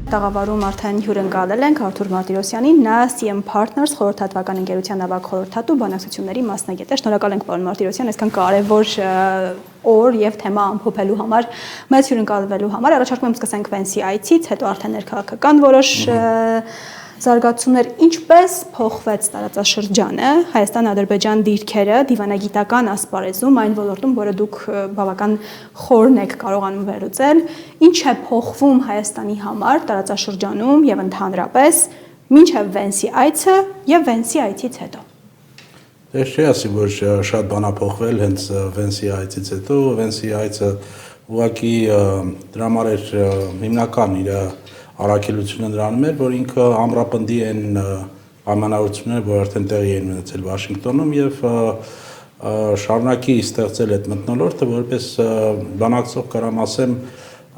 Տաղավարում արդեն հյուրընկալել ենք Արթուր Մարտիրոսյանին, նա CM Partners խորհրդատվական ընկերության ավագ խորհրդատու բանակցությունների մասնագետ է։ Շնորհակալ ենք, պարոն Մարտիրոսյան, այսքան կարևոր օր եւ թեմա ամփոփելու համար, մեծ հյուրընկալվելու համար։ Առաջարկում եմ սկսենք Վենսի այցից, հետո արդեն ներքաղաքական որոշ զարգացումներ, ինչպես փոխվեց տարածաշրջանը, Հայաստան-Ադրբեջան դիրքերը դիվանագիտական ասպարեզում, այն ոլորտում, որը դուք բավական խորն եք կարողանում վերլուծել, ինչ է փոխվում Հայաստանի համար տարածաշրջանում եւ ընդհանրապես մինչեւ Վենսի այցը եւ Վենսի այցից հետո։ Դե չի ասի, որ շատ բան է փոխվել հենց Վենսի այցից հետո, Վենսի այցը ուղղակի դրա համար էր հիմնական իր առաքելությունը նրանում էր, որ ինքը ամրապնդի են պայմանավորությունները, որ արդեն տեղի են ունեցել Վաշինգտոնում եւ շարունակի ստեղծել այդ մթնոլորտը, որպես բանակցող կարամ ասեմ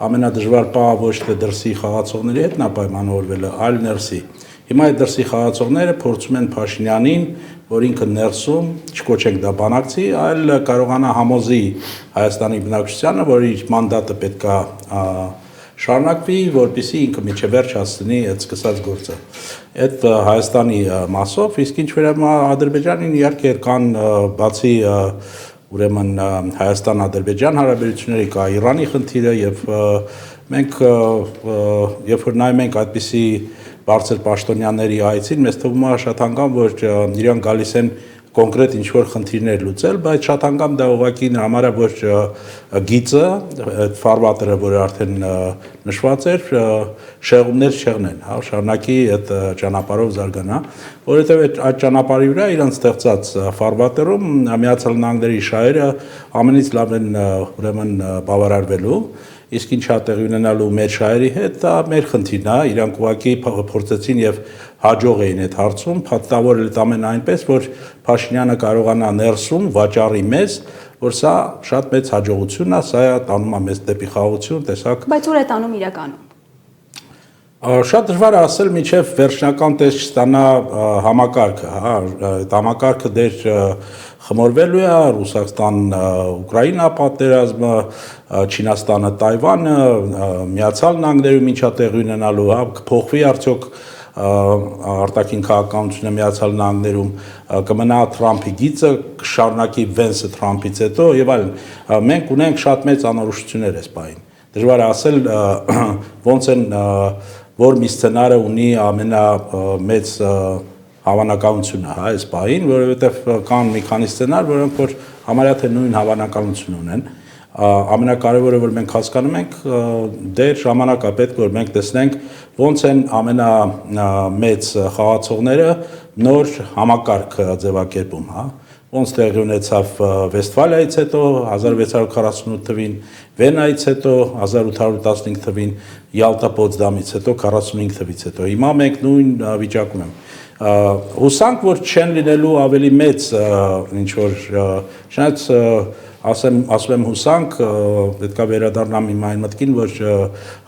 ամենադժվար պահը ոչ թե դրսի խաղացողների հետ նա պայմանավորվել է, այլ ներսի։ Հիմա այդ դրսի խաղացողները փորձում են Փաշինյանին, որ ինքը ներսում, չկոչենք դա բանակցի, այլ կարողանա համոզի Հայաստանի բնակչությանը, որ իր մանդատը պետքա շարունակվի, որպեսզի ինքը միջև վերջ հասցնի այդ սկսած գործը։ Այդ Հայաստանի մասով, իսկ ինչ վերաբերում է Ադրբեջանին, իհարկե կան բացի ուրեմն Հայաստան-Ադրբեջան հարաբերությունների կա Իրանի խնդիրը եւ մենք երբ որ նայում ենք այդպիսի բարձր պաշտոնյաների այցին, մեզ թվում է շատ անգամ, որ իրենք գալիս են կոնկրետ ինչ-որ խնդիրներ լուծել, բայց շատ անգամ դա ուղղակի նրա համար է, որ գիծը, այդ ֆարվատերը, որը արդեն նշված էր, շեղումներ չեղնեն, հա, շարունակի այդ ճանապարհով զարգանա, որովհետև այդ ճանապարհի վրա իրենց ստեղծած ֆարվատերում Միացյալ Նահանգների շահերը ամենից լավ են ուրեմն բավարարվելու, իսկ ինչ է տեղի ունենալու մեր շահերի հետ, դա մեր խնդիրն է, իրանք ուղղակի փորձեցին եւ հաջող էին այդ հարցում, փաստավորել այդ ամենը այնպես, որ Փաշինյանը կարողանա ներսում վաճառի մեզ, որ սա շատ մեծ հաջողություն է, սա տանում է մեզ դեպի խաղաղություն, տեսակ։ Բայց ուր է տանում իրականում։ Շատ դժվար է ասել մինչև վերջնական տեսք չստանա համակարգը, հա, այդ համակարգը դեր խմորվելու է Ռուսաստան-Ուկրաինա պատերազմը, Չինաստանը, Տայվանը, Միացյալ Նահանգներում ինչա տեղի ունենալու, հա, կփոխվի արդյոք արտաքին քաղաքականությունը Միացյալ Նահանգներում, կմնա Թրամփի գիծը, կշարունակի Վենսը Թրամփից հետո եւ այլն։ Մենք ունենք շատ մեծ անորոշություններ այս բանին։ Դժվար է ասել ոնց են որ մի սցենարը ունի ամենամեծ հավանականությունը, հա, այս բանին, որովհետև կան մի քանի սցենար, որոնք որ համարյա թե նույն հավանականություն ունեն։ Ամենակարևորը, որ մենք հասկանում ենք, դեր ժամանակ է պետք, որ մենք տեսնենք ոնց են ամենամեծ խաղացողները նոր համակարգ ձևակերպում, հա, ոնց տեղի ունեցավ Վեստֆալիայից հետո 1648 թվին, Վենայից հետո 1815 թվին, Յալտա-Պոցդամից հետո 45 թվից հետո։ Հիմա մենք նույն վիճակում ենք։ Հուսանք, որ չեն լինելու ավելի մեծ ինչ որ շնայց ասում եմ հուսանք, պետք է վերադառնամ իմ այն մտքին, որ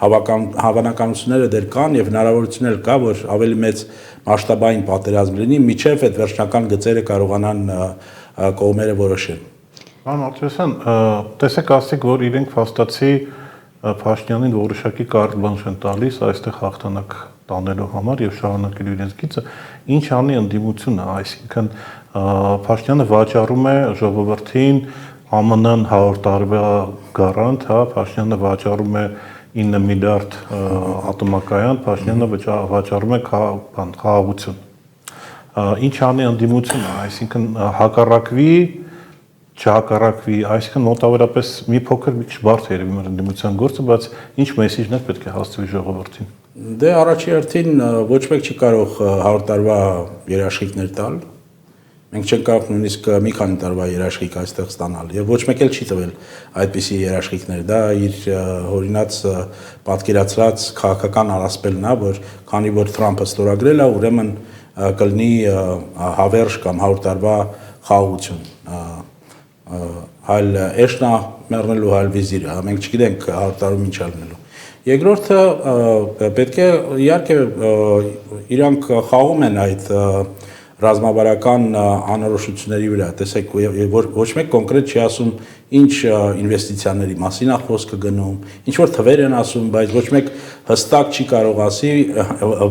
հավանականությունները դեռ կան եւ հնարավորություններ կա, որ ավելի մեծ մասշտաբային պատերազմ լինի, միջև այդ վերջնական գծերը կարողանան կողմերը որոշեն։ Պարոն Մարտիրոսյան, տեսեք ասեք, որ իրենք փաստացի Փաշինյանին որոշակի կարճ բանջ են տալիս այստեղ հաղթանակ տանելու համար եւ շարունակելու իրենց գիծը, ինչ անի ընդդիմությունը, այսինքն Փաշինյանը վաճառում է ժողովրդին ԱՄՆ-ն 100 տարվա գարանտ, հա, Փաշինյանը վաճառում է 9 միլիարդ ատոմակայան, Փաշինյանը վաճառում է խաղաղություն։ Ինչ անի ընդդիմությունը, այսինքն հակառակվի, չհակառակվի, այսինքն մոտավորապես մի փոքր մի քիչ բարդ է երևի մեր ընդդիմության գործը, բայց ինչ մեսիջներ պետք է հասցվի ժողովրդին։ Դե առաջի հերթին ոչ մեկ չի կարող 100 տարվա երաշխիքներ տալ։ Մենք չենք կարող նույնիսկ մի քանի տարվա երաշխիք այստեղ ստանալ եւ ոչ մեկ էլ չի տվել այդպիսի երաշխիքներ։ Դա իր օրինաց պատկերացրած քաղաքական առասպելն է, որ քանի որ Թրամփը ստորագրել է, ուրեմն կլինի հավերժ կամ 100 տարվա խաղաղություն։ Հայլ էշնա մեռնելու հայլ վիզիրը, մենք չգիտենք 100 տարում ինչ է լինելու։ Երկրորդը պետք է իհարկե իրանք խաղում են այդ ռազմավարական անորոշությունների վրա։ Տեսեք, ոչ մեկ կոնկրետ չի ասում ինչ ինվեստիցիաների մասին է խոսքը գնում, ինչ որ թվեր են ասում, բայց ոչ մեկ հստակ չի կարող ասի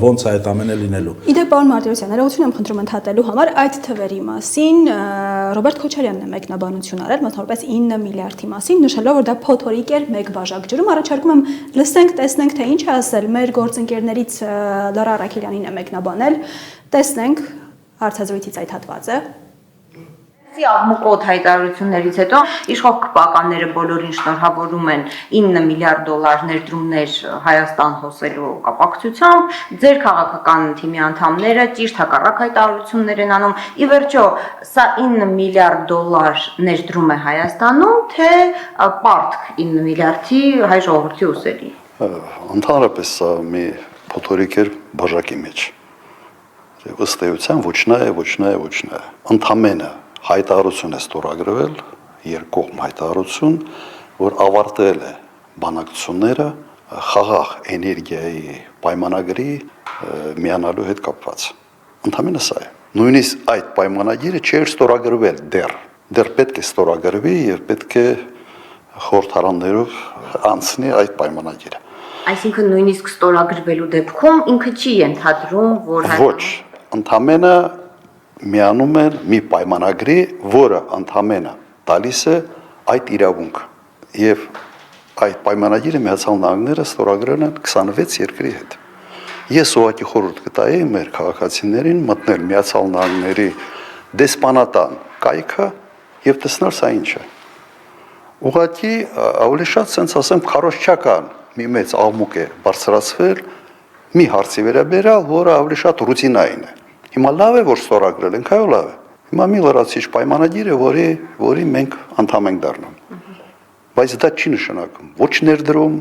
ոնց է այդ ամենը լինելու։ Իդեպ պարոն Մարտիրոսյան, ներողություն եմ խնդրում ընդհատելու համար այդ թվերի մասին Ռոբերտ Քոչարյանն է մեկնաբանություն արել, մասնավորապես 9 միլիարդի մասին, նշելով, որ դա փոթորիկ էր մեկ բաժակ ջրում։ Առաջարկում եմ լսենք, տեսնենք, թե ինչ է ասել մեր գործընկերներից Լորա Արաքելյանին է մեկնաբանել, տեսնենք հարցազրույցից այդ հատվածը։ Աղմուկոտ հայտարարություններից հետո իշխող քպականները բոլորին շնորհավորում են 9 միլիարդ դոլար ներդրումներ Հայաստան հոսելու կապակցությամբ, ձեր քաղաքական թիմի անդամները ճիշտ հակառակ հայտարարություններ են անում։ Ի վերջո, սա 9 միլիարդ դոլար ներդրում է Հայաստանում, թե պարտք 9 միլիարդի հայ ժողովրդի ուսերի։ Ընդհանրապես սա մի փոթորիկ էր բաժակի մեջ։ Ըստ էության ոչ նա է։ Ընդամենը հայտարարություն է ստորագրվել, երկկողմ հայտարարություն, որ ավարտել է բանակցությունները խաղաղ էներգիայի պայմանագրի միանալու հետ կապված։ Ընդամենը սա է։ Նույնիսկ այդ պայմանագիրը չէր ստորագրվել դեռ պետք է ստորագրվի եւ պետք է խորհրդարաններով անցնի այդ պայմանագիրը։ Այսինքն նույնիսկ ստորագրվելու դեպքում ինքը չի ենթադրում, որ ոչ, ընդամենը միանում են մի պայմանագրի, որը ընդամենը տալիս է այդ իրավունքը։ Եվ այդ պայմանագիրը Միացյալ Նահանգները ստորագրել են 26 երկրի հետ։ Ես ուղղակի խորհուրդ կտայի մեր քաղաքացիներին մտնել Միացյալ Նահանգների դեսպանատան կայքը եւ տեսնել սա ինչ է։ Ուղղակի ավելի շատ sense ասեմ քարոզչական մի մեծ աղմուկ է բարձրացվել մի հարցի վերաբերյալ, որը ավելի շատ ռուտինային է։ Հիմա լավ է, որ ստորագրել ենք, այո լավ է։ Հիմա մի լրացիչ պայմանագիր է, որի մենք անդամ ենք դառնում։ Բայց դա չի նշանակում ոչ ներդրում,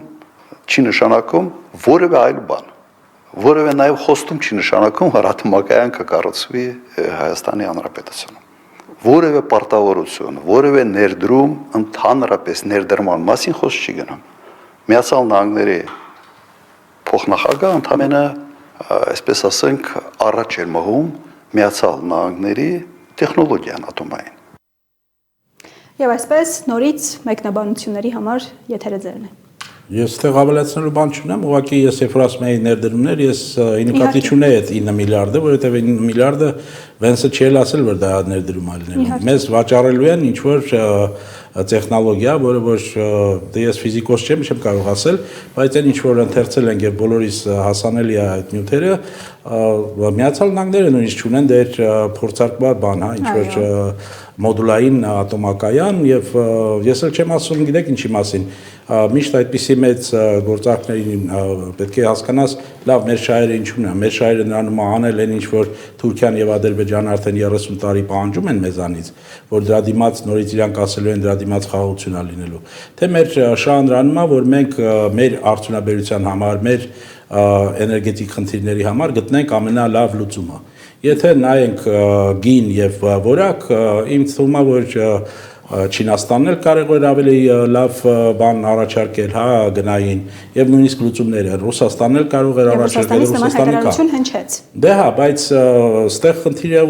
չի նշանակում որևէ այլ բան։ Որևէ նաև խոստում չի նշանակում, որ ատոմակայան կկառուցվի Հայաստանի Հանրապետությունում։ Որևէ պարտավորություն, որևէ ներդրում, ընդհանրապես ներդրման մասին խոսք չի գնում։ Միացյալ Նահանգների փոխնախագահ ընդամենը այսպես ասենք առաջ էր մղում Միացյալ Նահանգների տեխնոլոգիան ատոմային։ Եվ այսպես նորից մեկնաբանությունների համար եթերը ձերն է։ Ես այդտեղ ավելացնելու բան չունեմ, ուղղակի ես երբ որ ասում եմ ներդրումներ, ես նկատի չունեի այդ 9 միլիարդը, որովհետև 9 միլիարդը Վենսը չի ասել, որ դա ներդրում է լինելու։ Մեզ վաճառելու են ինչ որ տեխնոլոգիա, որը որ դե ես ֆիզիկոս չեմ կարող ասել, բայց այն ինչ որ ընթերցել են եւ բոլորիս հասանելի է այդ նյութերը, Միացյալ Նահանգները նույնիսկ չունեն դեր փորձարկված բան, հա, ինչ որ մոդուլային ատոմակայան եւ ես էլ չեմ ասում, գիտեք ինչի մասին, միշտ այդպիսի մեծ գործարքներին պետք է հասկանաս, լավ, մեր շահերը ինչու՞մն է, մեր շահերը նրանում անել են ինչ որ Թուրքիան եւ Ադրբեջանը արդեն 30 տարի պահանջում են մեզանից, որ դրա դիմաց նորից իրանք ասելու են դրա դիմաց խաղաղություն է լինելու, թե մեր շահը նրանում է, որ մենք մեր արդյունաբերության համար, մեր էներգետիկ խնդիրների համար գտնենք ամենալավ լուծումը։ Եթե նայենք գին եւ որակ, ինձ թվում է, որ Չինաստանն էլ կարող էր ավելի լավ բան առաջարկել, հա, գնային եւ նույնիսկ լուծումները Ռուսաստանն էլ կարող էր առաջարկել Ռուսաստանի հայտարարություն հնչեց։ Դե հա, բայց ստեղ խնդիրը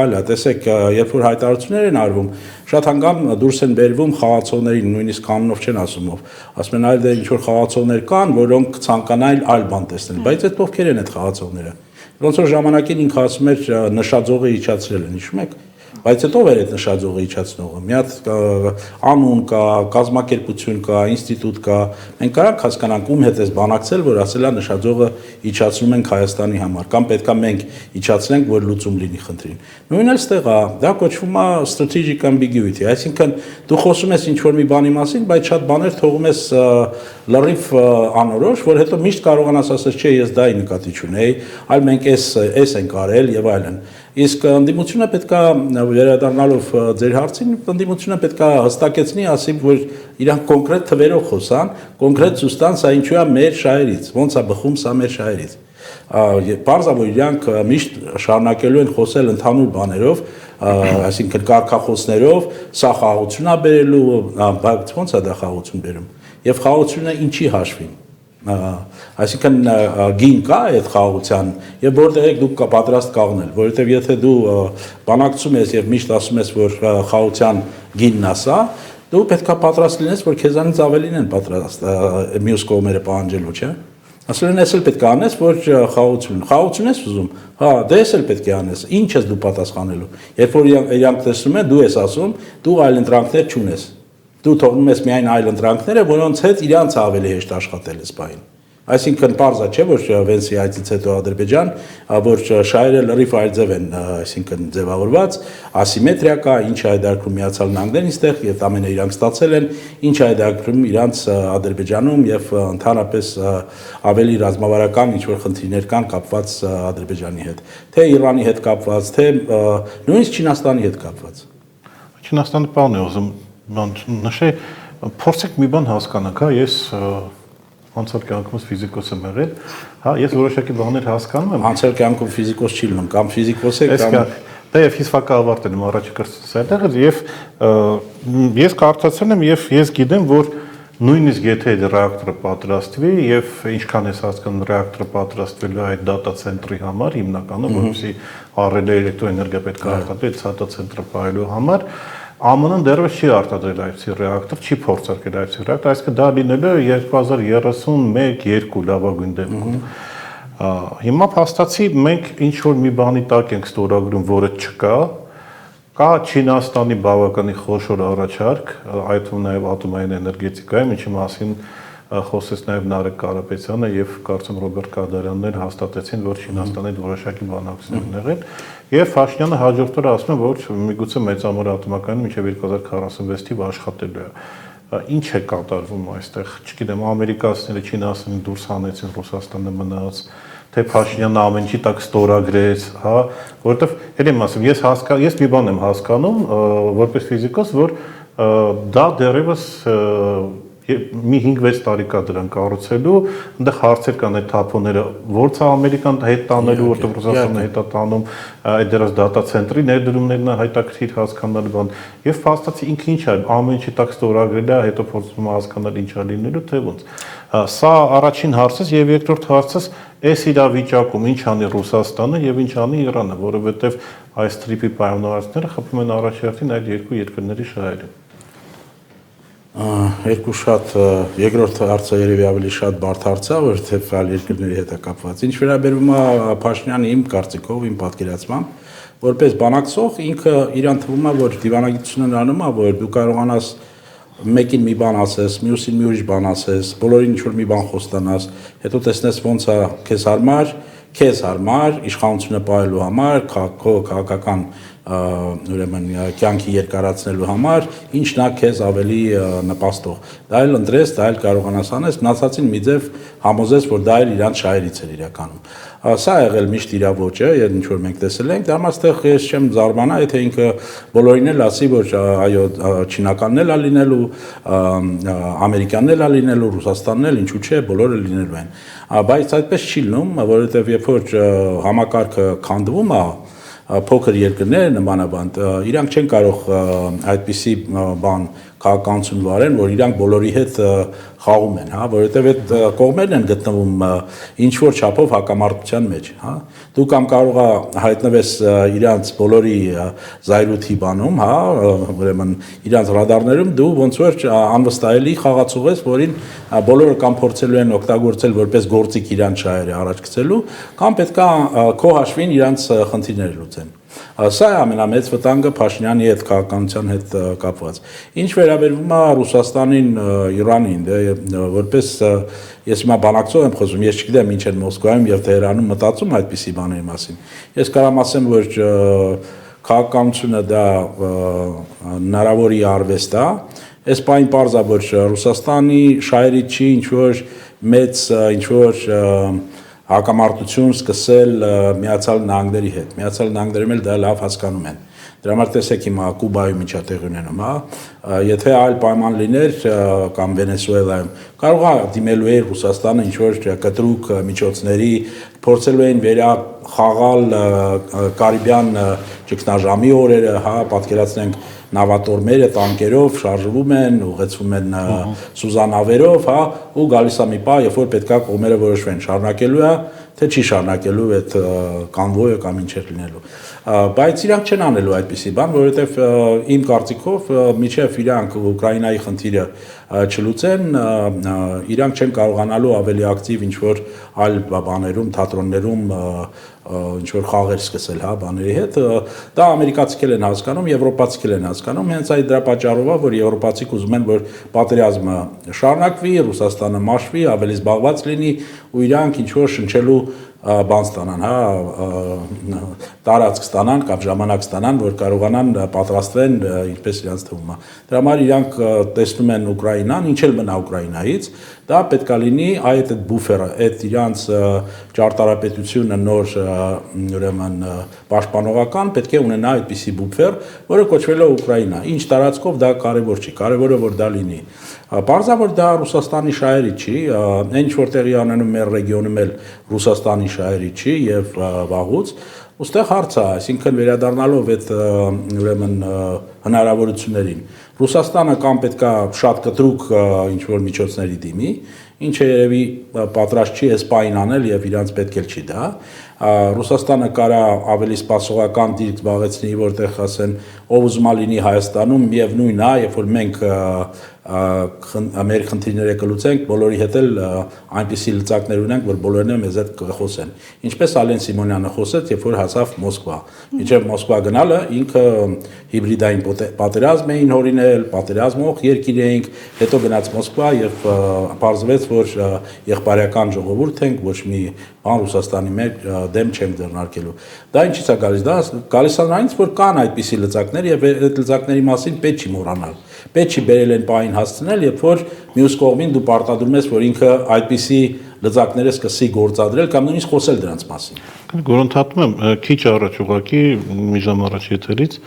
այլ է, տեսեք, երբ որ հայտարարություններ են արվում, շատ հանգամ դուրս են բերվում խաղացողներին, նույնիսկ կանոնով չեն ասում, ասում են այլ դե ինչ որ խաղացողներ կան, որոնք ցանկանային այլ բան տեսնել, բայց այդ ովքեր են այդ խաղացողները։ Ոնց որ ժամանակին ինքը ասում էր նշաձողը իջացրել են, հիշում եք։ Բայց հետո էր այդ նշաձողը իջացնողը։ Մի հատ անուն կա, կազմակերպություն կա, ինստիտուտ կա։ Մենք կարանք հասկանանք ում հետ էս բանակցել, որ ասելա նշաձողը իջացնում ենք Հայաստանի համար, կամ պետքա մենք իջացնենք, որ լուծում լինի խնդրին։ Նույնն էլ ստեղ է, դա կոչվում է strategic ambiguity, այսինքն դու խոսում ես ինչ-որ մի բանի մասին, բայց շատ բաներ թողում ես լրիվ անորոշ, որ հետո միշտ կարողանաս ասես, չէ, ես դա նկատի չունեի, այլ մենք էս ենք արել եւ այլն։ Իսկ ընդդիմությունը պետքա վերադառնալով ձեր հարցին, ընդդիմությունը պետքա հստակեցնի, ասի, որ իրանք կոնկրետ թվերով խոսան, կոնկրետ ցույց տան, սա ինչու է մեր շահերից, ոնց է բխում սա մեր շահերից։ Պարզա որ իրանք միշտ շարունակելու են խոսել ընդհանուր բաներով, այսինքն կարգախոսներով, սա խաղաղություն է բերելու, բայց ոնց է դա խաղաղություն բերում։ Եվ խաղաղությունը ինչի հաշվին։ Այսինքն գին կա այդ խաղաղության եւ որտեղ եք դուք պատրաստ կաղնել, որովհետեւ եթե դու բանակցում ես եւ միշտ ասում ես, որ խաղաղության գինն է սա, դու պետքա պատրաստ լինես, որ քեզանից ավելին են պատրաստ մյուս կողմերը պահանջելու, չէ՞։ Ասել են, ես էլ պետք է անես, որ խաղաղություն ես ուզում, հա, դե ես էլ պետք է անես, ինչ ես դու պատասխանելու, երբ որ իրանք տեսնում են, դու ես ասում, դու այլ ընտրանքներ չունես, դու թողնում ես միայն այլ ընտրանքները, որոնց հետ իրանց ավելի հեշտ աշխատել ես բային։ Այսինքն պարզա չէ, որ Վենսի այցից հետո Ադրբեջան, որ շահերը լրիվ այլ ձև են, այսինքն ձևավորված, ասիմետրիա կա, ինչ հայտարարում Միացյալ Նահանգներն այստեղ եւ ամենը իրանք ստացել են, ինչ հայտարարում իրանց Ադրբեջանում եւ ընդհանրապես ավելի ռազմավարական ինչ որ խնդիրներ կան կապված Ադրբեջանի հետ, թե Իրանի հետ կապված, թե նույնիսկ Չինաստանի հետ կապված։ Չինաստանը բան է ուզում նշել, փորձեք մի բան հասկանաք, հա, ես անցյալ կյանքումս ֆիզիկոս եմ եղել, հա, ես որոշակի բաներ հասկանում եմ։ Անցյալ կյանքում ֆիզիկոս չի լինում, կամ ֆիզիկոս է, կամ դա եւ ֆիզիկա ավարտել եմ առաջի կրծքս այդտեղ եւ ես կարծացել եմ եւ ես գիտեմ, որ նույնիսկ եթե ռեակտորը պատրաստվի եւ ինչքան ես հասկանում ռեակտորը պատրաստվելու այդ դատա ցենտրի համար հիմնականում, որովհետեւ առել էլեկտրոէներգիա պետք է աշխատի այդ դատա ցենտրը պահելու համար, ԱՄՆ-ն դեռևս չի արտադրել այդպիսի ռեակտոր, չի փորձարկել այդպիսի ռեակտոր, այսինքն դա լինելու է 2031-2 լավագույն դեպքում։ Հիմա փաստացի մենք ինչ որ մի բանի տակ ենք ստորագրում, որը չկա, կա Չինաստանի բավականին խոշոր առաջարկ, այդ ու նաև ատոմային էներգետիկայում, ինչի մասին խոսեց նաև Նարեկ Կարապետյանը եւ կարծում Ռոբերտ Կադարյանն էլ հաստատեցին, որ Չինաստանի հետ որոշակի բանակցություն են եղել, եւ Փաշինյանը հաջորդ օրը ասում է, որ միգուցե մեծամոր ատոմակայանը մինչեւ 2046 թիվ աշխատելու է։ Ինչ է կատարվում այստեղ, չգիտեմ, ամերիկացիները Չինաստանին դուրս հանեցին, Ռուսաստանը մնաց, թե Փաշինյանը ամեն ինչի տակ ստորագրեց, հա, որովհետեւ ել եմ ասում, ես մի բան եմ հասկանում, որպես ֆիզիկոս, որ դա դեռևս մի 5-6 տարի կա դրան կառուցելու, այնտեղ հարցեր կան այդ թափոնները, ո՞րց է Ամերիկան հետ տանելու, որտեղ Ռուսաստանը հետ է տանում, այդ դրանց դատա ցենտրի ներդրումներն է հետաքրքիր հասկանալ բան։ Եվ փաստացի ինքը ինչ է, ամեն ինչի տակ ստորագրել է, հետո փորձում է հասկանալ ինչ է լինելու, թե ոնց։ Սա առաջին հարցս եւ երկրորդ հարցս, այս իրավիճակում ինչ անի Ռուսաստանը եւ ինչ անի Իրանը, որովհետեւ այս տրիպի պայմանավորվածները խփում են առաջերտին այդ երկու երկրների շահերին։ Երկու շատ երկրորդ հարցը երևի ավելի շատ բարդ հարց է, որովհետև այլ երկրների հետ է կապված։ Ինչ վերաբերում է Փաշինյանի իմ կարծիքով, իմ պատկերացմամբ, որպես բանակցող ինքը իրան թվում է, որ դիվանագիտությունն անում է, որ դու կարողանաս մեկին մի բան ասես, մյուսին մի ուրիշ բան ասես, բոլորին ինչ-որ մի բան խոստանաս, հետո տեսնես ոնց է քեզ հարմար, իշխանությունը պահելու համար, քաղաքական ուրեմն կյանքի երկարացնելու համար, ինչն է քեզ ավելի նպաստող։ Դա էլ ընտրես, դա էլ կարողանաս անես, մնացածին մի ձև համոզես, որ դա էլ իրանց շահերից էր իրականում։ Սա ա եղել միշտ իր ոճը, ինչ որ մենք տեսել ենք, դա այստեղ ես չեմ զարմանա, եթե ինքը բոլորին էլ ասի, որ այո, չինականն էլ է լինելու, ամերիկանն էլ է լինելու, Ռուսաստանն էլ, ինչու՞ չէ, բոլորը լինելու են։ Բայց այդպես չի լինում, որովհետև երբ որ համակարգը քանդվում է, փոքր երկրները նմանաբանդ իրանք չեն կարող այդպիսի բան քաղաքականություն վարեն, որ իրանք բոլորի հետ խաղում են, հա, որովհետև այդ կողմերն են գտնվում ինչ որ չափով հակամարտության մեջ, հա։ Դու կամ կարող է հայտնվես իրանք բոլորի զայրույթի բանում, հա, ուրեմն իրանք ռադարներում դու ոնց որ անվստահելի խաղացող ես, որին բոլորը կամ փորձելու են օգտագործել որպես գործիք իրանք շահերը առաջ գցելու, կամ պետքա քո հաշվին իրանք խնդիրները լուծեն։ Սա է ամենամեծ վտանգը Փաշինյանի հետ քաղաքականության հետ կապված։ Ինչ վերաբերում է Ռուսաստանին, Իրանին, որպես ես հիմա բանակցող եմ խոսում, ես չգիտեմ ինչ են Մոսկվայում եւ Թեհրանում մտածում այդպիսի բաների մասին։ Ես կարամ ասեմ, որ քաղաքականությունը դա հնարավորի արվեստ է։ Այս բանը պարզ է, որ Ռուսաստանի շահերից չի ինչ որ մեծ ինչ որ հակամարտություն սկսել Միացյալ Նահանգների հետ։ Միացյալ Նահանգներում էլ դա լավ հասկանում են։ Դրա համար տեսեք հիմա Կուբայում ինչա տեղի ունենում, հա։ Եթե այլ պայման լիներ կամ Վենեսուելայում, կարող է դիմելու էր Ռուսաստանը ինչ որ կտրուկ միջոցների, փորձելու էին վերախաղալ Կարիբյան ճգնաժամի օրերը, հա, պատկերացնենք նավատորմերը տանկերով շարժվում են, ուղեկցվում են սուզանավերով, հա, ու գալիս է մի պահ, երբ որ պետքա կողմերը որոշվեն, շարունակելու է, թե չի շարունակելու այդ կոնվոյը կամ ինչ է լինելու։ Բայց իրանք չեն անելու այդպիսի բան, որովհետև իմ կարծիքով միջև իրանք Ուկրաինայի խնդիրը չլուծեն, իրանք չեն կարողանալու ավելի ակտիվ ինչ-որ այլ բաներում, թատրոններում ինչ-որ խաղեր սկսել, հա, բաների հետ, դա ամերիկացիքել են հասկանում, եվրոպացիքել են հասկանում, հենց այդ դրա պատճառով է, որ եվրոպացիք ուզում են, որ պատերազմը շարունակվի, Ռուսաստանը մաշվի, ավելի զբաղված լինի, ու իրանք ինչ-որ շնչելու բան ստանան, հա, տարածք ստանան կամ ժամանակ ստանան, որ կարողանան պատրաստվեն ինչպես իրենց թվում է։ Դրա համար իրանք տեսնում են Ուկրաինան, ինչ էլ մնա Ուկրաինայից, դա պետք է լինի այդ բուֆերը, այդ իրանց ճարտարապետությունը նոր ուրեմն պաշտպանողական պետք է ունենա այդպիսի բուֆեր, որը կոչվել է Ուկրաինա։ Ինչ տարածքով դա կարևոր չի, կարևորը որ դա լինի։ Պարզաբար դա Ռուսաստանի շահերի չի, ինչ որ տեղի անենում մեր ռեգիոնում էլ Ռուսաստանի շահերի չի եւ վաղուց, ուստեղ հարց է, այսինքն վերադառնալով այդ ուրեմն հնարավորություններին, Ռուսաստանը կամ պետքա շատ կտրուկ ինչ որ միջոցների դիմի, ինչը երևի պատրաստ չի այս պայն անել եւ իրանց պետք էլ չի դա, Ռուսաստանը կարա ավելի սպասողական դիրք զբաղեցնի, որտեղ ասեն, ով ուզում է լինի Հայաստանում, միևնույն է, երբ որ մենք մեր խնդիրները կլուծենք, բոլորի հետ էլ այնպիսի լծակներ ունենք, որ բոլորն էլ մեզ հետ կխոսեն։ Ինչպես Ալեն Սիմոնյանը խոսեց, երբ որ հասավ Մոսկվա։ Մինչև Մոսկվա գնալը ինքը հիբրիդային պատերազմ էին հորինել, պատերազմող երկիր էինք, հետո գնաց Մոսկվա եւ պարզվեց, որ եղբայրական ժողովուրդ ենք, ոչ մի բան Ռուսաստանի մեջ դեմ չենք ձեռնարկելու։ Դա ինչից է գալիս, դա գալիս է նրանից, որ կան այդպիսի լծակներ եւ այդ լծակների մասին պետք չի մոռանալ։ Պետք չի բերել են պահին հասցնել, երբ որ մյուս կողմին դու պարտադրում ես, որ ինքը այդպիսի լծակները սկսի գործադրել կամ նույնիսկ խոսել դրանց մասին։ Գորընթացում եմ քիչ առաջ ուղակի մի ժամ առաջ եթերից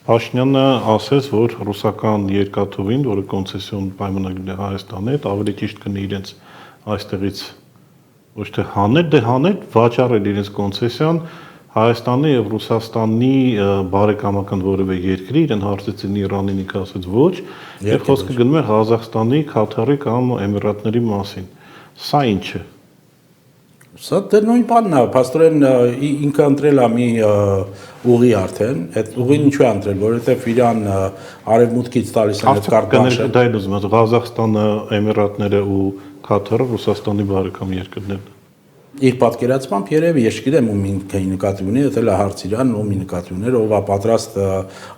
Փաշինյանը ասեց, որ ռուսական երկաթուղին, որը կոնցեսիոն պայմանագրի Հայաստանի հետ, ավելի ճիշտ կնի իրենց այստեղից ոչ թե հանել, դե հանել, վաճառել իրենց կոնցեսիան Հայաստանի եւ Ռուսաստանի բարեկամական որևէ երկրի, իրեն հարցեցին Իրանին, ինքը ասեց ոչ, եւ խոսքը գնում է Ղազախստանի, Քաթարի կամ Էմիրատների մասին։ Սա ինչ է։ Սա դե նույն բանն է, փաստորեն ինքը ընտրել է մի ուղի արդեն, այդ ուղին ինչու է ընտրել, որովհետեւ Իրան արևմուտքից տալիս են այդ կարգանշը։ Դա էլ ուզում եմ, Ղազախստանը, Էմիրատները ու Քաթարը Ռուսաստանի բարեկամ երկրներն են։ Իր պատկերացմամբ երևի ես չգիտեմ ում ինքը նկատի ունի, դա էլ հարց իրան ում նկատի ուներ, ով է պատրաստ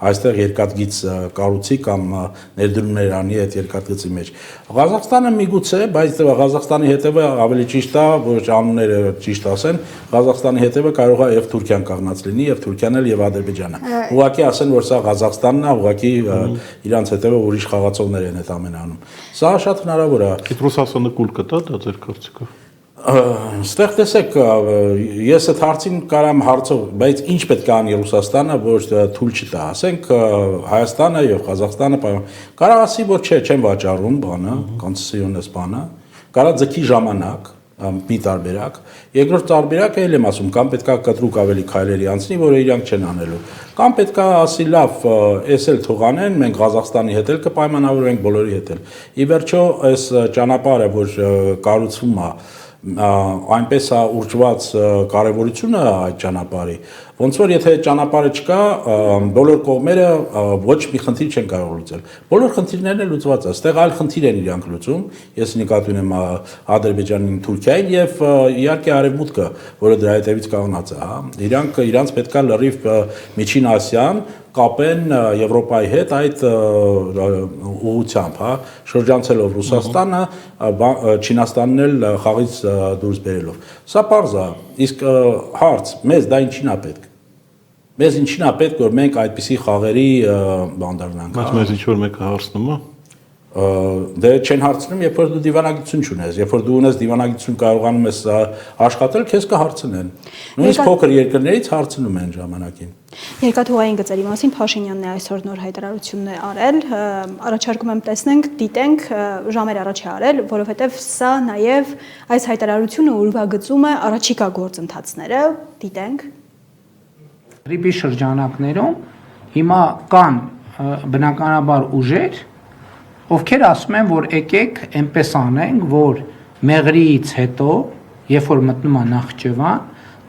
այստեղ երկաթգիծ կառուցի կամ ներդրումներ անի այդ երկաթգծի մեջ։ Ղազախստանը միգուցե, բայց Ղազախստանի հետևը ավելի ճիշտ է, որ անունները ճիշտ ասեն, Ղազախստանի հետևը կարող է եւ Թուրքիան կանգնած լինի, եւ Թուրքիան էլ եւ Ադրբեջանը։ Ուղղակի ասեն, որ սա Ղազախստանն է, ուղղակի իրանց հետևը ուրիշ խաղացողներ են այդ ամեն անում։ Սա շատ հնարավոր է։ Իսկ Ռուսաստանը կուլ կտա դա ձեր կարծիքով։ Ստեղ տեսեք, ես այդ հարցին կարամ հարցով, բայց ինչ պետք է անի Ռուսաստանը, որ թույլ չտա, ասենք Հայաստանը եւ Ղազախստանը կարող ասի, որ չէ, չեն վաճառում բանը, կոնցեսիոնես բանը, կարող ձգի ժամանակ, մի տարբերակ, երկրորդ տարբերակը էլ եմ ասում, կամ պետքա կտրուկ ավելի քայլերի անցնի, որը իրանք չեն անելու, կամ պետքա ասի լավ, էս էլ թողանեն, մենք Ղազախստանի հետ էլ կպայմանավորենք, բոլորի հետ էլ։ Ի վերջո, այս ճանապարհը, որ կառուցվում է, այնպես է ուրջված կարևորությունը այդ ճանապարհի, ոնց որ եթե ճանապարհը չկա, բոլոր կողմերը ոչ մի խնդիր չեն կարող լուծել։ Բոլոր խնդիրներն էլ լուծված է, այստեղ այլ խնդիր են իրանք լուծում, ես նկատի ունեմ Ադրբեջանին, Թուրքիային եւ իհարկե Արևմուտքը, որը դրա հետևից կանգնած է, հա։ Իրանք պետքա լրիվ Միջին Ասիան կապեն Եվրոպայի հետ այդ ուղղությամբ, հա, շրջանցելով Ռուսաստանը, Չինաստանն էլ խաղից դուրս բերելով։ Սա պարզ է, իսկ հարց, մեզ դա ինչին է պետք։ Մեզ ինչին է պետք, որ մենք այդպիսի խաղերի բանդարնանք։ Բայց մեզ ինչ որ մեկը հարցնում է։ Դե չեն հարցնում, երբ որ դու դիվանագիտություն չունես, երբ որ դու ունես դիվանագիտություն կարողանում ես աշխատել, քեզ կհարցնեն։ Նույնիսկ փոքր երկրներից հարցնում են ժամանակին։ Երկաթուղային գծերի մասին Փաշինյանն է այսօր նոր հայտարարություն է արել, առաջարկում եմ տեսնենք, դիտենք, ժամեր առաջ է արել, որովհետև սա նաև այս հայտարարությունը ուրվագծում է առաջիկա գործընթացները, դիտենք։ Ռիբի շրջանակներում հիմա կան բնականաբար ուժեր, ովքեր ասում են, որ եկեք այնպես անենք, որ Մեղրիից հետո, երբ որ մտնում է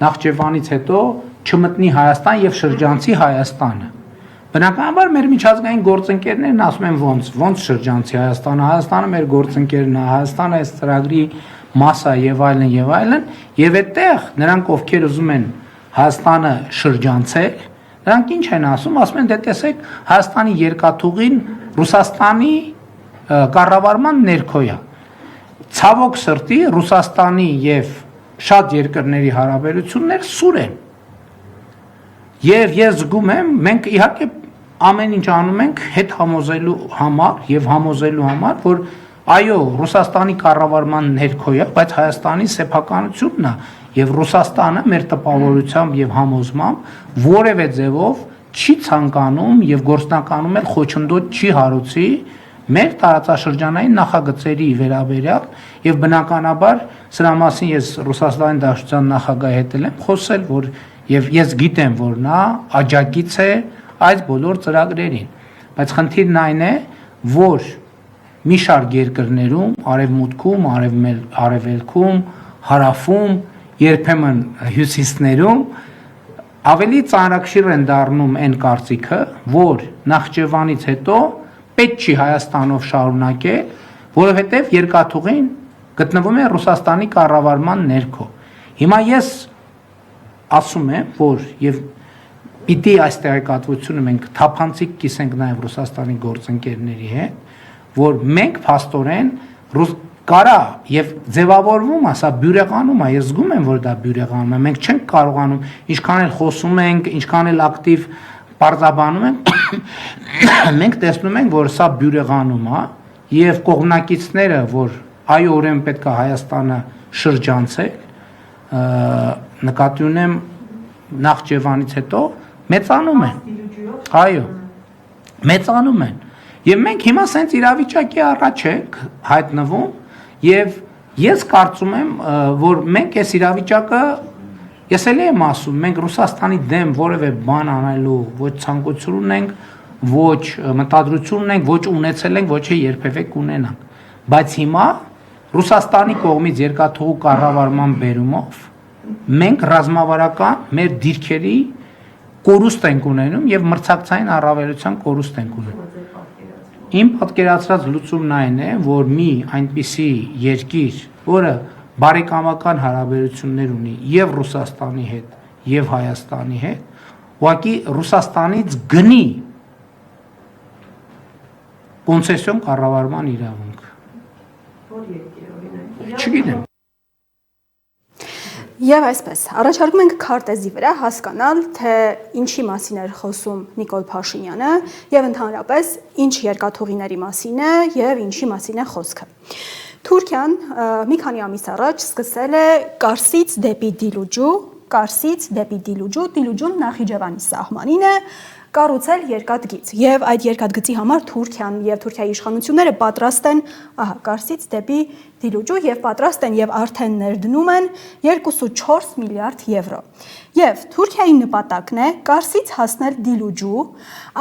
Նախճեվանից հետո չմտնի Հայաստան եւ շրջանցի Հայաստանը։ Բնականաբար մեր միջազգային գործընկերներն ասում են ոնց շրջանցի Հայաստանը մեր գործընկերն է, Հայաստանը այս ծրագրի մասա եւ այլն, եւ այդտեղ նրանք ովքեր ուզում են Հայաստանը շրջանցել, նրանք ինչ են ասում են դե տեսեք Հայաստանի երկաթուղին Ռուսաստանի կառավարման ներքո է։ Ցավոք սրտի Ռուսաստանի եւ շատ երկրների հարաբերություններ սուր են։ Եվ ես զգում եմ, մենք իհարկե ամեն ինչ անում ենք հետ համոզելու համար եւ համոզելու համար, որ այո, Ռուսաստանի կառավարման ներքո է, բայց Հայաստանի սեփականությունն է եւ Ռուսաստանը մեր տպավորությամբ եւ համոզմամբ որևէ ձևով չի ցանկանում եւ գործնականում էլ խոչընդոտ չի հարուցի մեր տարածաշրջանային նախագծերի վերաբերյալ եւ բնականաբար սրա մասին ես Ռուսաստանի Դաշնության նախագահի հետ եմ խոսել, որ եւ ես գիտեմ, որ նա աջակից է այս բոլոր ծրագրերին, բայց խնդիրն այն է, որ մի շարք երկրներում, արևմուտքում, արևելքում, հարավում, երբեմն հյուսիսներում ավելի ծանրակշիռ են դառնում այն կարծիքը, որ Նախճեվանից հետո պետք չի Հայաստանով շարունակել, որովհետև երկաթուղին գտնվում է Ռուսաստանի կառավարման ներքո։ Հիմա ես ասում եմ, որ եւ պիտի այս տեղեկատվությունը մենք թափանցիկ կիսենք նաեւ Ռուսաստանի գործընկերների հետ, որ մենք փաստորեն կարա եւ ձևավորվում է, սա բյուրեղանում է, ես զգում եմ, որ դա բյուրեղանում է, մենք չենք կարողանում, ինչքան էլ խոսում ենք, ինչքան էլ ակտիվ պարզաբանում ենք, մենք տեսնում ենք, որ սա բյուրեղանում է եւ կողմնակիցները, որ այո, ուրեմն պետք է Հայաստանը շրջանցել, նկատի ունեմ Նախճեվանից հետո մեծանում են։ Այո, մեծանում են։ Եվ մենք հիմա սենց իրավիճակի առաջ ենք հայտնվում եւ ես կարծում եմ, որ մենք այս իրավիճակը ես էլ եմ ասում, մենք Ռուսաստանի դեմ որևէ բան անելու ոչ ցանկություն ունենք, ոչ մտադրություն ունենք, ոչ ունեցել ենք, ոչ երբևէ կունենանք։ Բայց հիմա Ռուսաստանի կողմից երկաթուղու կառավարման բերումով մենք ռազմավարական մեր դիրքերի կորուստ ենք ունենում եւ մրցակցային առավելության կորուստ ենք ունենում։ Իմ պատկերացրած լուծումն այն է, որ մի այնպիսի երկիր, որը բարեկամական հարաբերություններ ունի եւ Ռուսաստանի հետ, եւ Հայաստանի հետ, ուղղակի Ռուսաստանից գնի կոնցեսիոն կառավարման իրավունք։ Որ երկիր օրինակ։ Չգիտեմ։ Եվ այսպես, առաջարկում ենք քարտեզի վրա հասկանալ, թե ինչի մասին էր խոսում Նիկոլ Փաշինյանը եւ ընդհանրապես ինչ երկաթուղիների մասին է եւ ինչի մասին է խոսքը։ Թուրքիան մի քանի ամիս առաջ սկսել է Կարսից դեպի Դիլուջու, Դիլուջուն Նախիջևանի սահմանին է կառուցել երկաթգիծ եւ այդ երկաթգծի համար Թուրքիան եւ Թուրքիայի իշխանությունները պատրաստ են, Կարսից դեպի Դիլուջու եւ պատրաստ են եւ արդեն ներդնում են 2.4 միլիարդ եվրո։ Եվ Թուրքիայի նպատակն է Կարսից հասնել Դիլուջու,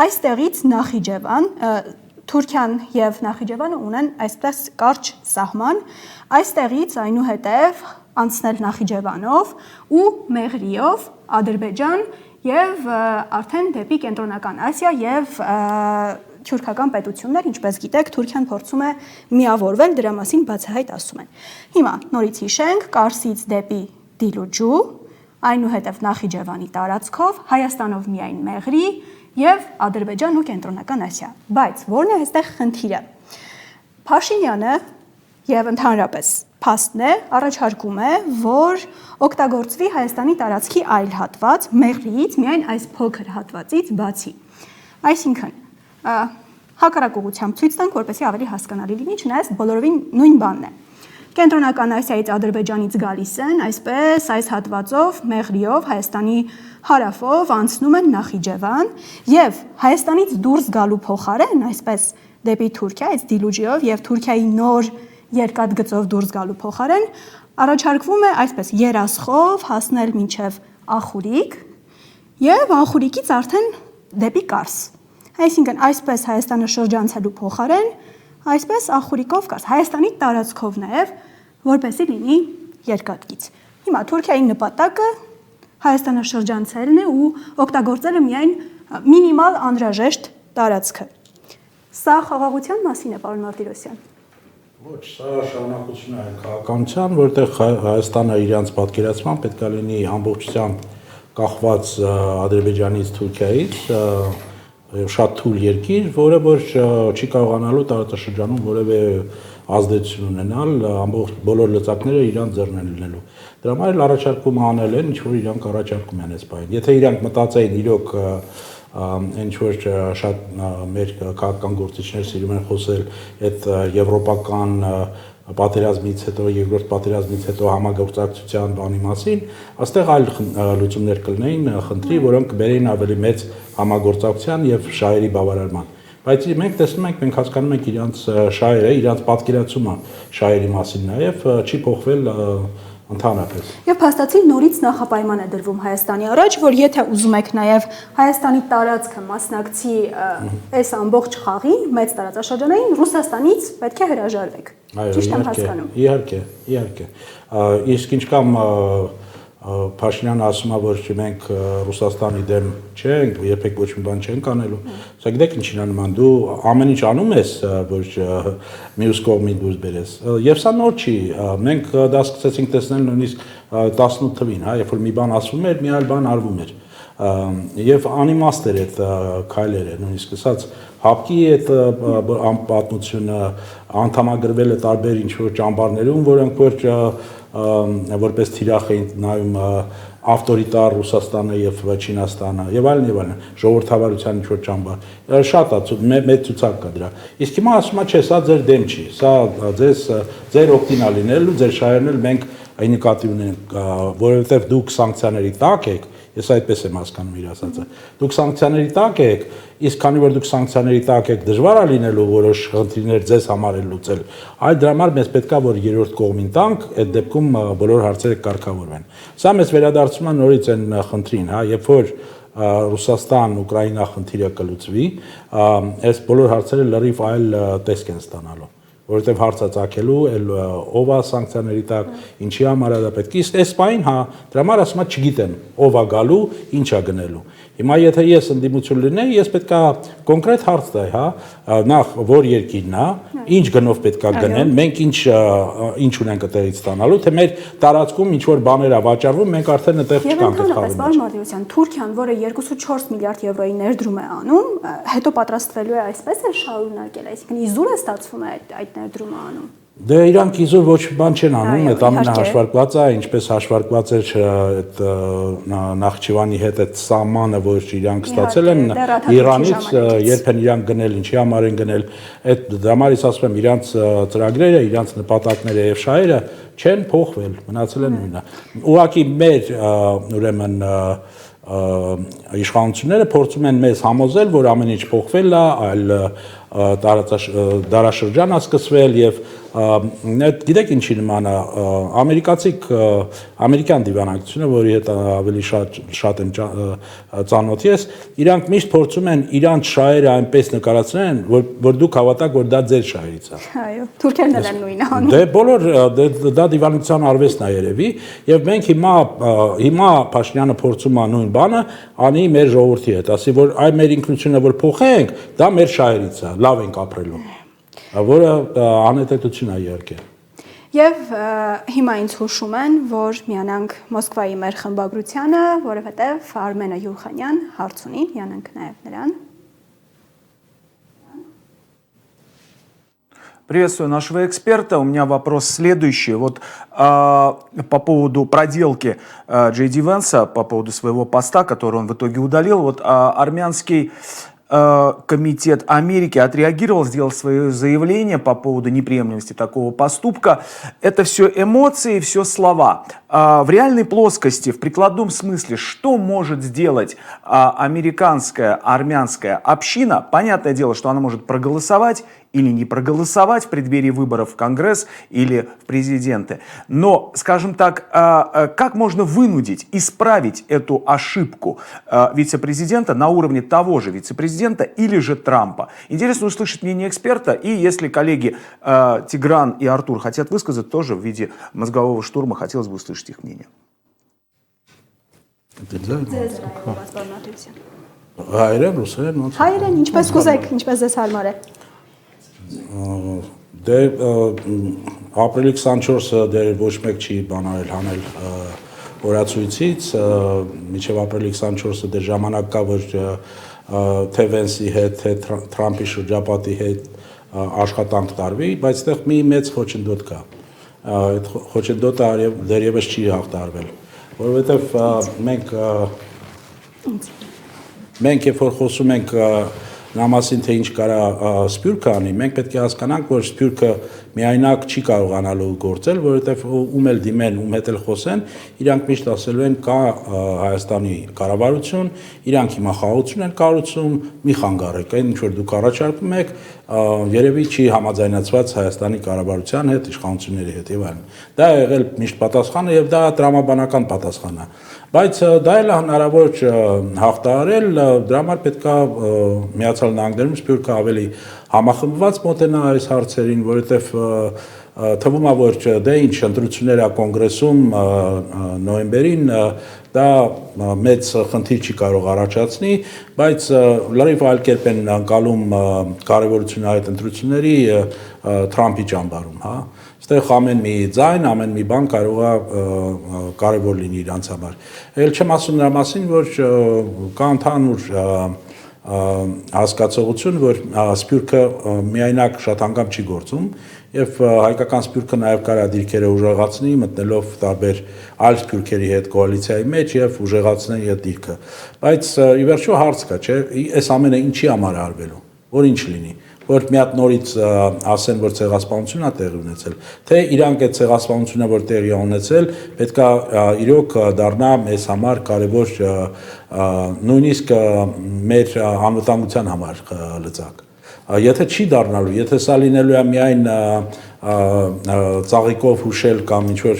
այստեղից Նախիջևան, Թուրքիան եւ Նախիջևանը ունեն այսպես կարճ սահման, այստեղից այնուհետև անցնել Նախիջևանով ու Մեղրիով Ադրբեջան եւ արդեն դեպի Կենտրոնական Ասիա եւ թուրքական պետություններ, ինչպես գիտեք, Թուրքիան փորձում է միավորվել, դրա մասին բացահայտ ասում են։ Հիմա նորից հիշենք, Կարսից դեպի Դիլուջու, այնուհետև Նախիջևանի տարածքով, Հայաստանով միայն Մեղրի եւ Ադրբեջան ու Կենտրոնական Ասիա։ Բայց ո՞րն է այստեղ խնդիրը։ Փաշինյանը եւ ընդհանրապես փաստն է, առաջարկում է, որ օգտագործվի Հայաստանի տարածքի այլ հատված, Մեղրիից միայն այս փոքր հատվածից բացի։ Այսինքն, հակառակ ուղղությամբ ցույց տանք, որպեսզի ավելի հասկանալի լինի, չնայած բոլորովին նույն բանն է։ Կենտրոնական Ասիայից Ադրբեջանից գալիս են, այսպես այս հատվածով Մեղրիով Հայաստանի հարավով անցնում են Նախիջևան եւ Հայաստանից դուրս գալու փոխարեն, այսպես դեպի Թուրքիա, այս Դիլուջիով եւ Թուրքիայի նոր երկաթգծով դուրս գալու փոխարեն առաջարկվում է այսպես երասխով հասնել մինչև Ախուրիկ եւ Ախուրիկից արդեն դեպի Կարս։ Այսինքն այսպես Հայաստանը շրջանցելու փոխարեն, այսպես ախորիկով կաս Հայաստանի տարածքով նաև որպեսզի լինի երկաթգիծ։ Հիմա Թուրքիայի նպատակը Հայաստանը շրջանցելն է ու օգտագործելը միայն մինիմալ անհրաժեշտ տարածքը։ Սա խաղաղության մասին է, պարոն Մարտիրոսյան։ Ոչ, սա շարունակություն է քաղաքականության, որտեղ Հայաստանը իրենց պատկերացման պետք է լինի ամբողջությամբ կախված Ադրբեջանից, Թուրքիայից, շատ թույլ երկիր, որը որ չի կարողանալու տարածաշրջանում որևէ ազդեցություն ունենալ, ամբողջ բոլոր լծակները իրանց ձեռն են լինելու։ Դրա համար էլ առաջարկում անել են, ինչ որ իրանք առաջարկում են այս բանը։ Եթե իրանք մտածեին իրոք ինչ որ շատ մեր քաղաքական գործիչներ սիրում են խոսել այդ եվրոպական պատերազմից հետո, երկրորդ պատերազմից հետո համագործակցության բանի մասին, այստեղ այլ լուծումներ կլինեին, խնդրի, որոնք կբերեին ավելի մեծ համագործակցության եւ շահերի բավարարման։ Բայց մենք տեսնում ենք, մենք հասկանում ենք իրանց շահերը, իրանց պատկերացումը շահերի մասին նաեւ չի փոխվել ընդհանրապես։ Եվ փաստացի նորից նախապայման է դրվում Հայաստանի առաջ, որ եթե ուզում եք նաև Հայաստանի տարածքը մասնակցի այս ամբողջ խաղին, մեծ տարածաշրջանային, Ռուսաստանից պետք է հրաժարվեք։ Ճիշտ եմ հասկանում։ Իհարկե։ Իսկ ինչ կամ Փաշինյանը ասում է, որ մենք Ռուսաստանի դեմ չենք, երբեք ոչ մի բան չենք անելու։ Սա գիտեք ինչին է նման, դու ամեն ինչ անում ես, որ մյուս կողմին դուրս բերես։ Եվ սա նոր չի, մենք դա սկսեցինք տեսնել նույնիսկ 18 թվին, հա, երբ որ մի բան ասվում էր, մի այլ բան արվում էր։ Եվ անիմաստ էր այդ քայլերը, նույնիսկ ասած հապկի այդ պատմությունը անդամագրվել է տարբեր ինչ-որ ճամբարներում, որոնք որ որպես թիրախ էին նայում ավտորիտար Ռուսաստանը եւ Չինաստանը եւ այլն, ժողովրդավարության ինչ-որ ճամբար։ Շատ է, մեծ ցուցակ կա դրա։ Իսկ հիմա ասում է, չէ, սա ձեր դեմ չի, սա ձեր օգտին է լինելու, ձեր շահերն էլ մենք այն նկատի ունենք, որովհետեւ դուք սանկցիաների տակ եք, ես այդպես եմ հասկանում իր ասածը։ Դուք սանկցիաների տակ եք, իսկ քանի որ դուք սանկցիաների տակ եք, դժվար է լինելու որոշ խնդիրներ ձեզ համար էլ լուծել։ Այլ դրա համար մեզ պետքա որ երրորդ կողմին տանք, այդ դեպքում բոլոր հարցերը կարգավորվեն։ Սա մեզ վերադարձում է նորից այն խնդրին, հա, երբ որ Ռուսաստան-Ուկրաինա խնդիրը կլուծվի, այս բոլոր հարցերը լրիվ այլ տեսք են ստանալու, որովհետև հարցը ցակելու էլ ով է սանկցիաների տակ, ինչի համար է դա պետք։ Իսկ այս բանին, հա, դրա համար ասում եմ, չգիտեմ, ով է գալու, ինչ է գնելու։ Հիմա եթե ես ընդդիմություն լինեի, ես պետքա կոնկրետ հարց տայի, հա, նախ որ երկիրն է, ինչ գնով պետքա գնեն, մենք ինչ ունենք այդտեղից ստանալու, թե մեր տարածքում ինչ որ բաներ է վաճառվում, մենք արդեն այդտեղ չկանք այդ խաղի մեջ։ Պարոն Մարտիրոսյան, Թուրքիան, որը 2.4 միլիարդ եվրոյի ներդրում է անում, հետո պատրաստվելու է այսպես էլ շարունակել, այսինքն իզուր է ստացվում է այդ ներդրումը անում։ Դե իրանք իզուր ոչ մի բան չեն անում, այդ ամենը հաշվարկված է, ինչպես հաշվարկված էր այդ Նախճիվանի հետ այդ սահմանը, որ իրանք ստացել են Իրանից, երբ են իրանք գնել, ինչի համար են գնել, այդ դրա համարից ասում եմ, իրանք ծրագրերը, իրանք նպատակները եւ շահերը չեն փոխվել, մնացել են նույնը։ Ուղղակի մեր ուրեմն իշխանությունները փորձում են մեզ համոզել, որ ամեն ինչ փոխվել է, այլ դարաշրջան է սկսվել եւ գիտեք ինչի նման է ամերիկյան դիվանագիտությունը, որի հետ ավելի շատ եմ ծանոթ ես, իրանք միշտ փորձում են իրանց շահերը այնպես նկարացնել, որ դուք հավատաք, որ դա ձեր շահերից է։ Այո, թուրքերն էլ են նույնը անում։ Դե բոլոր դա դիվանագիտության արվեստն է երևի, եւ մենք հիմա Փաշինյանը փորձում է նույն բանը անի մեր ժողովրդի հետ, ասի որ այ մեր ինքնությունը որ փոխենք, դա մեր շահերից է, լավ ենք ապրելու, որը անհետեթություն է իհարկե։ Եվ հիմա ինձ հուշում են, որ միանանք Մոսկվայի մեր խմբագրությանը, որովհետև Արմենը Յուլխանյան հարց ունի, միանանք նաև նրան։ Приветствую нашего эксперта. У меня вопрос следующий. Вот по поводу проделки Джей Ди Венса, по поводу своего поста, который он в итоге удалил. Вот армянский комитет Америки отреагировал, сделал свое заявление по поводу неприемлемости такого поступка. Это все эмоции, все слова. В реальной плоскости, в прикладном смысле, что может сделать американская, армянская община? Понятное дело, что она может проголосовать или не проголосовать в преддверии выборов в Конгресс или в президенты. Но, скажем так, как можно вынудить, исправить эту ошибку вице-президента на уровне того же вице-президента или же Трампа? Интересно услышать мнение эксперта, и если коллеги Тигран и Артур хотят высказать, тоже в виде мозгового штурма хотелось бы услышать их мнение. Հայերեն, ռուսերեն ոնց։ Հայերեն ինչպես կուզեք, ինչպես ձեզ հարմար է։ Դե ապրիլի 24-ը դեռ ոչ մեկ չի բանարել հանել օրացույցից, մինչև ապրիլի 24-ը դեռ ժամանակ կա, որ թե Վենսի հետ, թե Թրամփի շրջապատի հետ աշխատանք տարվի, բայց այդտեղ մի մեծ խոչընդոտ կա։ Այդ խոչընդոտը դեռևս չի հաղթարվել, որովհետև մենք երբ որ խոսում ենք նրա մասին, թե ինչ կարա Սփյուռքը անի, մենք պետք է հասկանանք, որ Սփյուռքը միայնակ չի կարողանալու գործել, որովհետև ում էլ դիմեն, ում հետ էլ խոսեն, իրանք միշտ ասելու են կա Հայաստանի կառավարություն, իրանք հիմա խաղաղություն են կառուցում, մի խանգարեք, այն ինչ որ դուք առաջարկում եք, երևի չի համաձայնացված Հայաստանի կառավարության հետ, իշխանությունների հետ եւ այլն։ Դա է եղել միշտ պատասխանը եւ դա տրամաբանական պատասխան է։ Բայց դա էլ հնարավոր հաղթահարել, դրա համար պետք է Միացյալ Նահանգներում Սփյուռքը ավելի համախմբված մոտենա այս հարցերին, որովհետև թվում է, որ դե ինչ ընտրություններ է կոնգրեսում նոյեմբերին, դա մեծ խնդիր չի կարող առաջացնի, բայց լրիվ այլ կերպ են անցալում կարևորությունը այդ ընտրությունների Թրամփի ճամբարում, հա։ Այստեղ ամեն մի ձայն, ամեն մի բան կարող է կարևոր լինի իրանց համար։ Էլ չեմ ասում նրա մասին, որ կա ընդհանուր հասկացողություն, որ Սփյուռքը միայնակ շատ անգամ չի գործում եւ հայկական Սփյուռքը նաեւ կարա դիրքերը ուժեղացնի, մտնելով տարբեր այլ Սփյուռքերի հետ կոալիցիայի մեջ եւ ուժեղացնի այդ դիրքը։ Բայց ի վերջո հարց կա, չէ՞, այս ամենը ինչի համար արվելու, որ ինչ լինի, որ մի հատ նորից ասեն, որ ցեղասպանություն է տեղի ունեցել, թե իրանք այդ ցեղասպանությունը, որ տեղի է ունեցել, պետքա իրոք դառնա մեզ համար կարևոր նույնիսկ մեր անվտանգության համար լծակ։ Եթե չի դառնալու, եթե սա լինելու է միայն ծաղիկով հուշել կամ ինչ-որ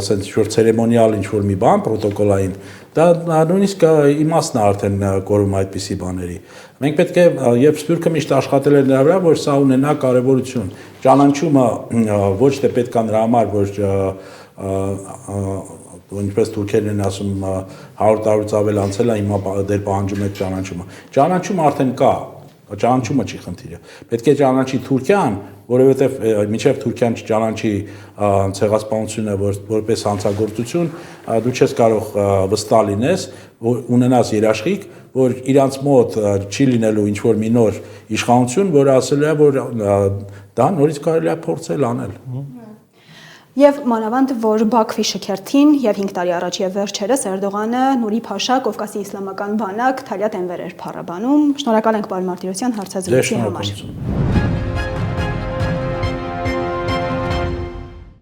ասենց ինչ-որ ցերեմոնիալ ինչ-որ մի բան, պրոտոկոլային, դա նույնիսկ իմաստն է արդեն կորում այդպիսի բաների։ Մենք պետք է, երբ Սփյուռքը միշտ աշխատել է նրա վրա, որ սա ունենա կարևորություն։ Ճանաչումը ոչ թե պետք է նրա համար, որ ինչպես թուրքերն են ասում 100 տարուց ավել անցել է, հիմա դեռ պահանջում եք ճանաչումը։ Ճանաչումը արդեն կա, ճանաչումը չի խնդիրը։ Պետք է ճանաչի Թուրքիան, որովհետև մինչև Թուրքիան չճանաչի ցեղասպանությունը որպես հանցագործություն, դու չես կարող վստահ լինես, որ ունենաս երաշխիք, որ իրանց մոտ չի լինելու ինչ-որ մի նոր իշխանություն, որը ասել է, որ դա նորից կարելի է փորձել անել։ Եվ մանավանդ, որ Բաքվի շքերթին եւ 5 տարի առաջ եւ վերջերս Էրդողանը Նուրի Փաշա Կովկասի իսլամական բանակ Թալյատ Էնվեր էր փառաբանում։ Շնորհակալ ենք պարոն Մարտիրոսյան հարցազրույցի համար։